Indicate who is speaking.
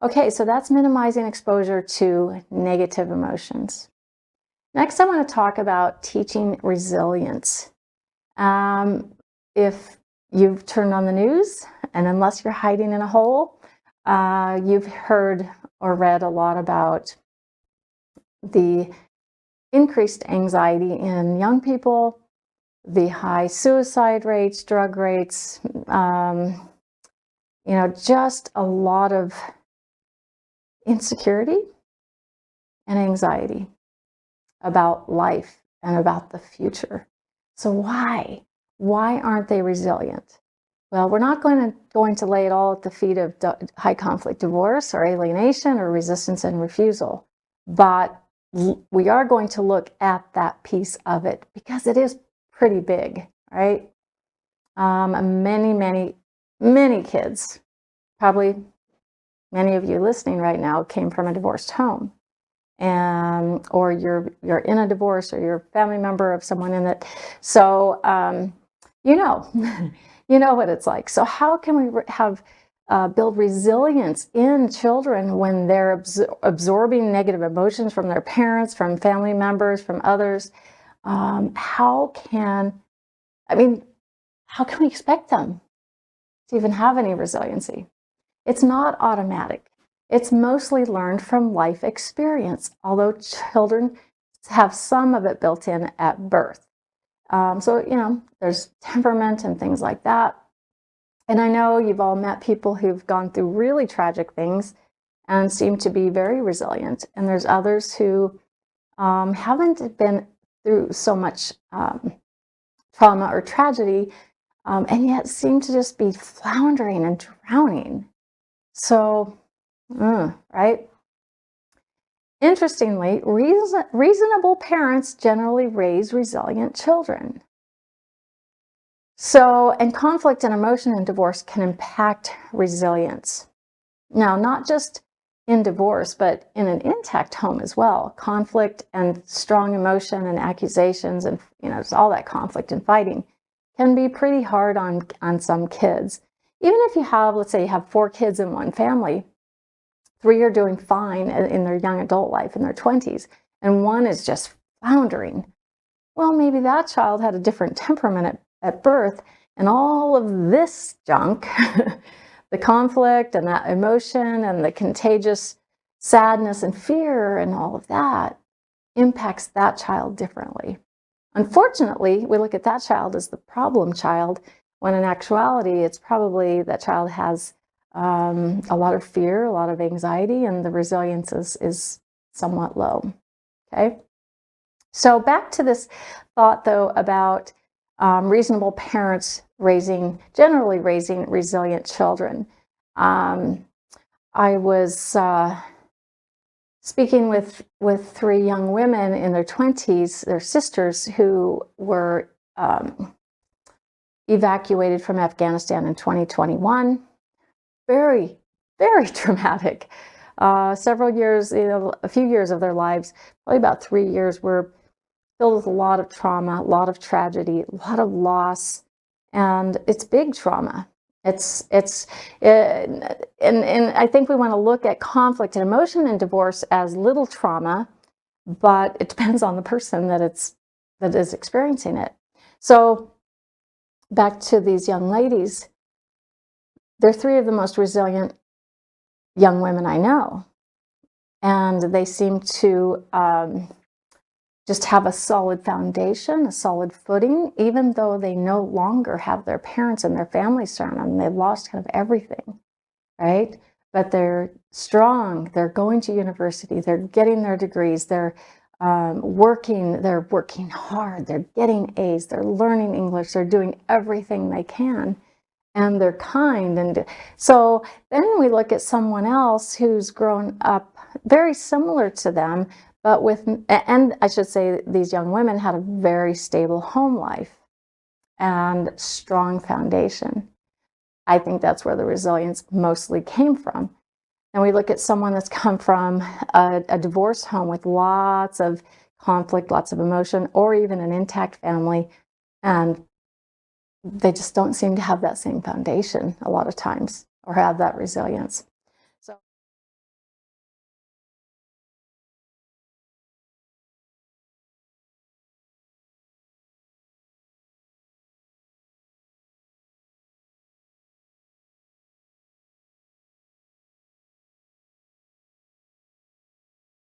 Speaker 1: Okay, so that's minimizing exposure to negative emotions. Next, I want to talk about teaching resilience. If you've turned on the news, and unless you're hiding in a hole, you've heard or read a lot about the increased anxiety in young people, the high suicide rates, drug rates, just a lot of insecurity and anxiety about life and about the future. So why? Why aren't they resilient? Well, we're not going to lay it all at the feet of high conflict divorce or alienation or resistance and refusal, but we are going to look at that piece of it because it is pretty big, right? Many kids, probably many of you listening right now, came from a divorced home, or you're in a divorce, or you're a family member of someone in it. So you know what it's like. So how can we build resilience in children when they're absorbing negative emotions from their parents, from family members, from others? How can we expect them to even have any resiliency? It's not automatic. It's mostly learned from life experience, although children have some of it built in at birth. So, there's temperament and things like that. And I know you've all met people who've gone through really tragic things and seem to be very resilient. And there's others who haven't been through so much trauma or tragedy, and yet seem to just be floundering and drowning. So, right? Interestingly, reasonable parents generally raise resilient children. So, and conflict and emotion in divorce can impact resilience. Now, not just in divorce, but in an intact home as well. Conflict and strong emotion and accusations and, all that conflict and fighting can be pretty hard on some kids. Even if you have, let's say you have 4 kids in one family, 3 are doing fine in their young adult life, in their 20s, and 1 is just floundering. Well, maybe that child had a different temperament at birth, and all of this junk, the conflict and that emotion and the contagious sadness and fear and all of that impacts that child differently. Unfortunately, we look at that child as the problem child, when in actuality, it's probably that child has a lot of fear, a lot of anxiety, and the resilience is somewhat low. Okay? So back to this thought, though, about reasonable parents generally raising resilient children. I was speaking with 3 young women in their 20s, their sisters, who were evacuated from Afghanistan in 2021. Very, very traumatic. Several years, a few years of their lives, probably about 3 years, were filled with a lot of trauma, a lot of tragedy, a lot of loss, and it's big trauma. And I think we want to look at conflict and emotion in divorce as little trauma, but it depends on the person that is experiencing it. So back to these young ladies, they're 3 of the most resilient young women I know, and they seem to just have a solid foundation, a solid footing, even though they no longer have their parents and their families surrounding them. They've lost kind of everything, right? But they're strong. They're going to university. They're getting their degrees. They're working hard. They're getting A's. They're learning English. They're doing everything they can. And they're kind. And so then we look at someone else who's grown up very similar to them, but and I should say these young women had a very stable home life and strong foundation. I think that's where the resilience mostly came from. And we look at someone that's come from a divorced home with lots of conflict, lots of emotion, or even an intact family, and they just don't seem to have that same foundation a lot of times, or have that resilience.